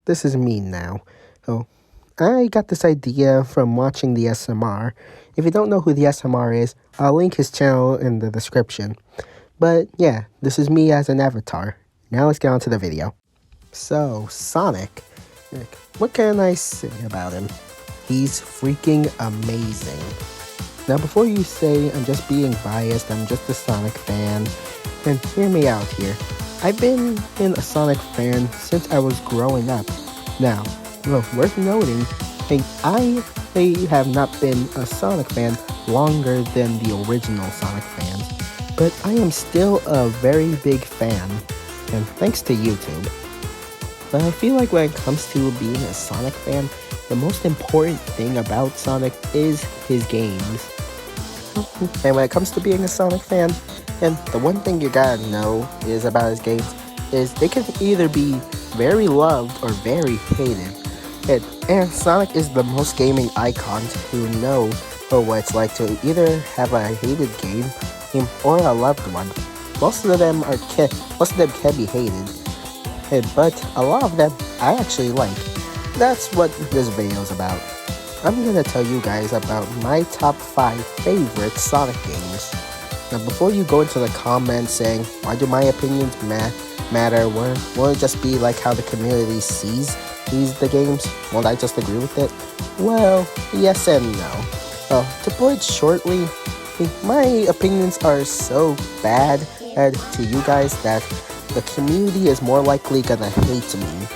this is me now. So, I got this idea from watching the SMR. If you don't know who the SMR is, I'll link his channel in the description. But yeah, this is me as an avatar. Now let's get on to the video. So, Sonic. What can I say about him? He's freaking amazing. Now before you say I'm just being biased, I'm just a Sonic fan, then hear me out here. I've been a Sonic fan since I was growing up. Now, worth noting, I have not been a Sonic fan longer than the original Sonic fans, but I am still a very big fan, and thanks to YouTube. But I feel like when it comes to being a Sonic fan, the most important thing about Sonic is his games. And when it comes to being a Sonic fan, and the one thing you gotta know is about his games is they can either be very loved or very hated. And Sonic is the most gaming icons who know what it's like to either have a hated game or a loved one. Most of them can be hated, but a lot of them I actually like. That's what this video is about. I'm gonna tell you guys about my top 5 favorite Sonic games. Now before you go into the comments saying, why do my opinions matter? Won't it just be like how the community sees the games? Won't I just agree with it? Well, yes and no. To put it shortly, my opinions are so bad to you guys that the community is more likely gonna hate me.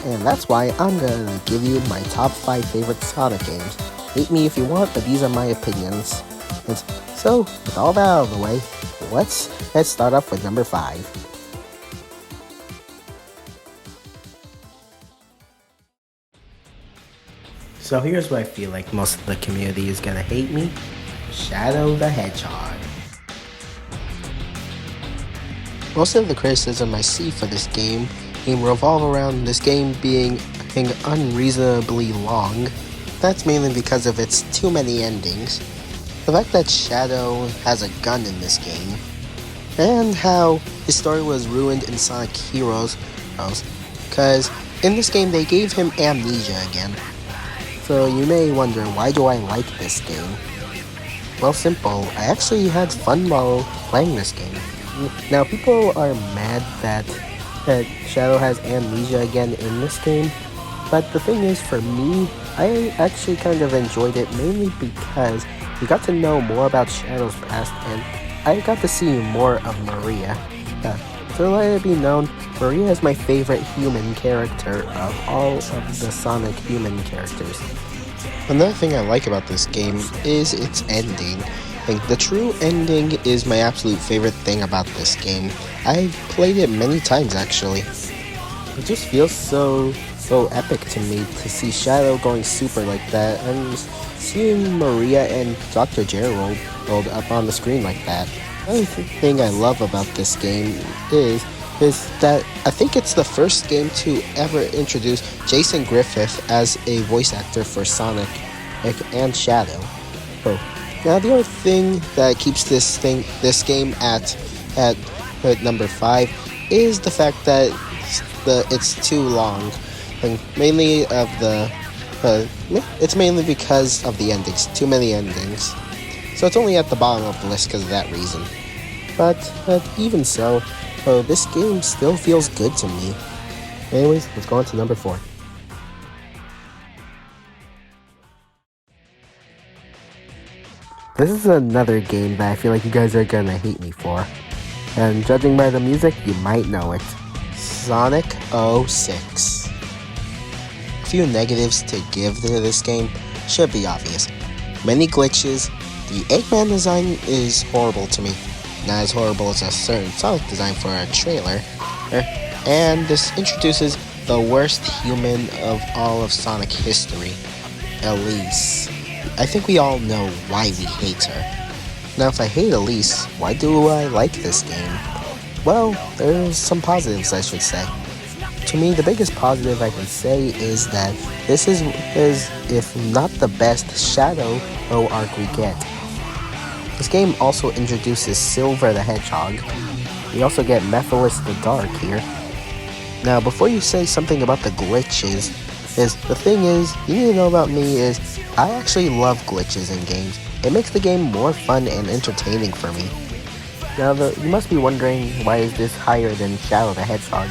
And that's why I'm gonna give you my top 5 favorite Sonic games. Hate me if you want, but these are my opinions. And so, with all that out of the way, let's start off with number 5. So here's where I feel like most of the community is gonna hate me. Shadow the Hedgehog. Most of the criticism I see for this game revolve around this game being unreasonably long. That's mainly because of its too many endings. The fact that Shadow has a gun in this game, and how his story was ruined in Sonic Heroes, because in this game they gave him amnesia again. So you may wonder, why do I like this game? Well, simple. I actually had fun while playing this game. Now, people are mad that Shadow has amnesia again in this game, but the thing is, for me, I actually kind of enjoyed it mainly because we got to know more about Shadow's past, and I got to see more of Maria. To let it be known, Maria is my favorite human character of all of the Sonic human characters. Another thing I like about this game is its ending. The true ending is my absolute favorite thing about this game. I've played it many times actually. It just feels so epic to me to see Shadow going super like that, and seeing Maria and Dr. Gerald up on the screen like that. Another thing I love about this game is that I think it's the first game to ever introduce Jason Griffith as a voice actor for Sonic and Shadow. Now the only thing that keeps this game at number 5 is the fact that it's too long, and it's mainly because of the endings. Too many endings. So it's only at the bottom of the list because of that reason. But even so, this game still feels good to me. Anyways, let's go on to number 4. This is another game that I feel like you guys are gonna hate me for. And judging by the music, you might know it. Sonic 06. A few negatives to give to this game should be obvious. Many glitches. The Eggman design is horrible to me. Not as horrible as a certain Sonic design for a trailer. And this introduces the worst human of all of Sonic history, Elise. I think we all know why we hate her. Now, if I hate Elise, why do I like this game? Well, there's some positives, I should say. To me, the biggest positive I can say is that this is if not the best Shadow arc we get. This game also introduces Silver the Hedgehog. We also get Mephiles the Dark here. Now, before you say something about the glitches, the thing is, you need to know about me is, I actually love glitches in games. It makes the game more fun and entertaining for me. Now, you must be wondering, why is this higher than Shadow the Hedgehog?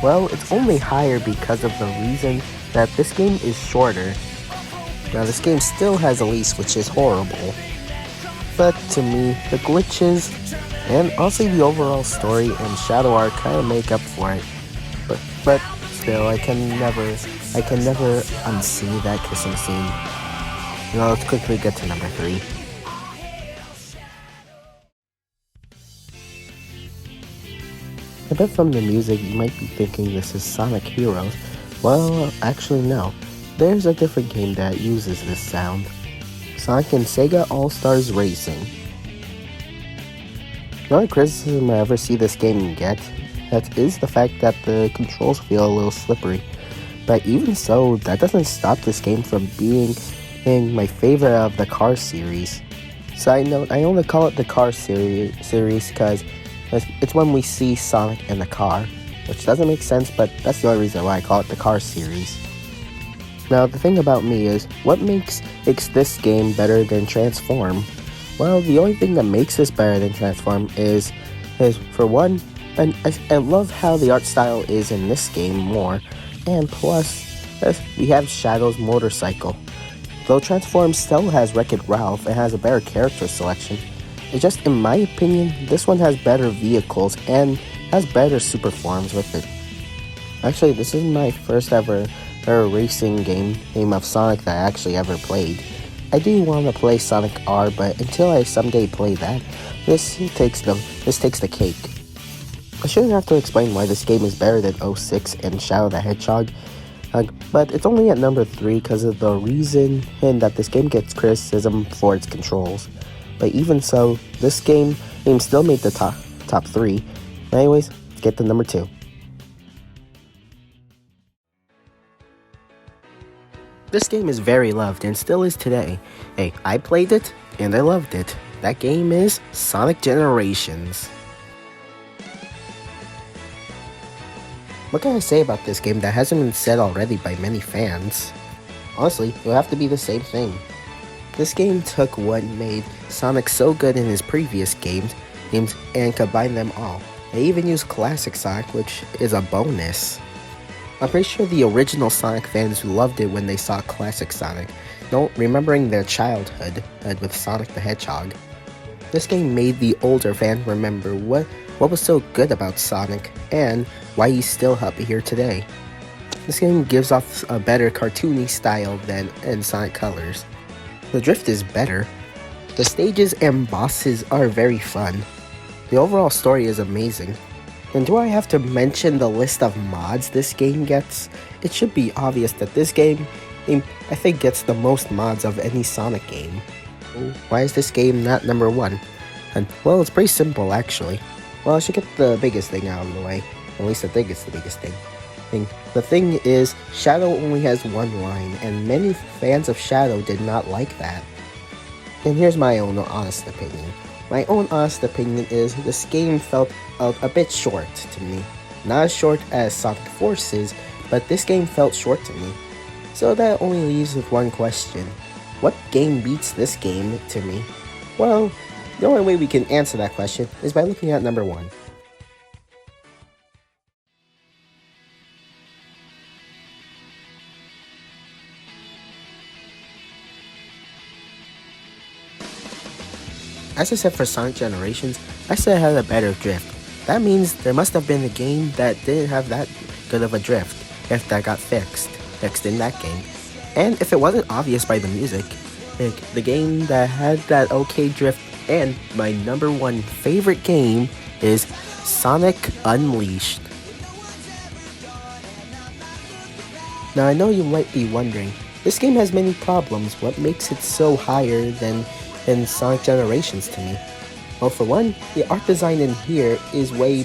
Well, it's only higher because of the reason that this game is shorter. Now, this game still has Elise, which is horrible. But to me, the glitches and also the overall story and Shadow Arc kind of make up for it. But still, I can never unsee that kissing scene. Now, let's quickly get to number 3. I bet from the music you might be thinking this is Sonic Heroes. Well, actually no. There's a different game that uses this sound. Sonic and Sega All-Stars Racing. The only criticism I ever see this game get, that is the fact that the controls feel a little slippery. But even so, that doesn't stop this game from being my favorite of the Car series. Side note, I only call it the Car series because it's when we see Sonic in the car, which doesn't make sense, but that's the only reason why I call it the Car series. Now, the thing about me is, what makes this game better than Transform? Well, the only thing that makes this better than Transform is for one, and I love how the art style is in this game more, and plus, we have Shadow's motorcycle. Though Transform still has Wreck-It Ralph and has a better character selection, it's just, in my opinion, this one has better vehicles and has better super forms with it. Actually, this is my first ever racing game of Sonic that I actually ever played. I do want to play Sonic R, but until I someday play that, this takes the cake. I shouldn't have to explain why this game is better than 06 and Shadow the Hedgehog, but it's only at number 3 because of the reason that this game gets criticism for its controls. But even so, this game still made the top 3. Anyways, let's get to number 2. This game is very loved and still is today. Hey, I played it and I loved it. That game is Sonic Generations. What can I say about this game that hasn't been said already by many fans? Honestly, it would have to be the same thing. This game took what made Sonic so good in his previous games and combined them all. They even used Classic Sonic, which is a bonus. I'm pretty sure the original Sonic fans loved it when they saw Classic Sonic, remembering their childhood with Sonic the Hedgehog. This game made the older fan remember what was so good about Sonic and why he's still up here today. This game gives off a better cartoony style than in Sonic Colors. The drift is better. The stages and bosses are very fun. The overall story is amazing. And do I have to mention the list of mods this game gets? It should be obvious that this game, I think, gets the most mods of any Sonic game. Why is this game not number 1? And, well, it's pretty simple, actually. Well, I should get the biggest thing out of the way. At least I think it's the biggest thing. The thing is, Shadow only has one line, and many fans of Shadow did not like that. And here's my own honest opinion. My own honest opinion is this game felt a bit short to me. Not as short as Sonic Forces, but this game felt short to me. So that only leaves with one question. What game beats this game to me? Well, the only way we can answer that question is by looking at number 1. As I said for Sonic Generations, I said it had a better drift. That means there must have been a game that didn't have that good of a drift, if that got fixed in that game. And if it wasn't obvious by the music, the game that had that okay drift and my number 1 favorite game is Sonic Unleashed. Now I know you might be wondering, this game has many problems, what makes it so higher than Sonic Generations to me? Well, for one, the art design in here is way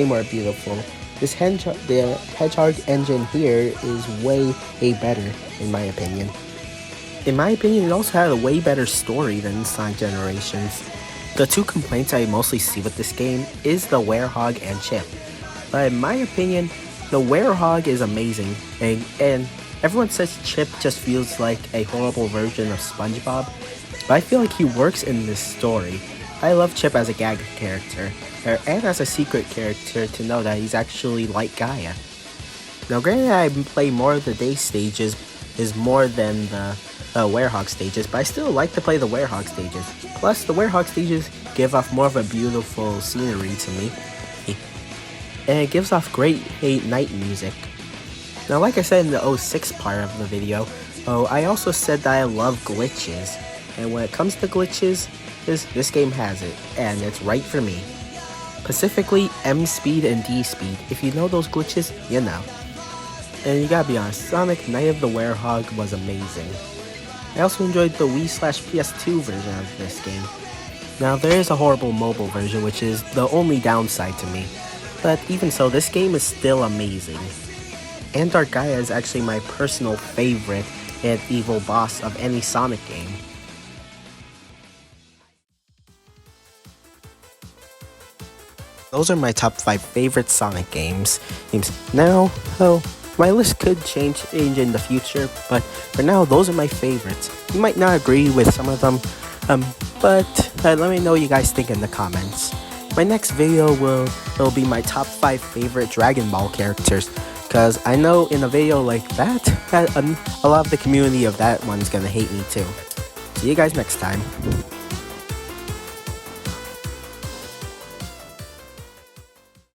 more beautiful. The Hedgehog engine here is way better, in my opinion. In my opinion, it also had a way better story than Sonic Generations. The 2 complaints I mostly see with this game is the Werehog and Chip. But in my opinion, The Werehog is amazing, and everyone says Chip just feels like a horrible version of SpongeBob, but I feel like he works in this story. I love Chip as a gag character, and as a secret character to know that he's actually like Gaia. Now granted I play more of the day stages is more than the Werehog stages, but I still like to play the Werehog stages. Plus the Werehog stages give off more of a beautiful scenery to me, and it gives off great night music. Now like I said in the 06 part of the video, I also said that I love glitches, and when it comes to glitches, this game has it, and it's right for me. Specifically M speed and D speed. If you know those glitches, you know. And you gotta be honest, Sonic Night of the Werehog was amazing. I also enjoyed the Wii/PS2 version of this game. Now there is a horrible mobile version, which is the only downside to me, but even so, this game is still amazing. And Dark Gaia is actually my personal favorite and evil boss of any Sonic game. Those are my top 5 favorite Sonic games. Now, my list could change in the future, but for now, those are my favorites. You might not agree with some of them, but let me know what you guys think in the comments. My next video will be my top 5 favorite Dragon Ball characters, because I know in a video like that a lot of the community of that one's gonna hate me too. See you guys next time.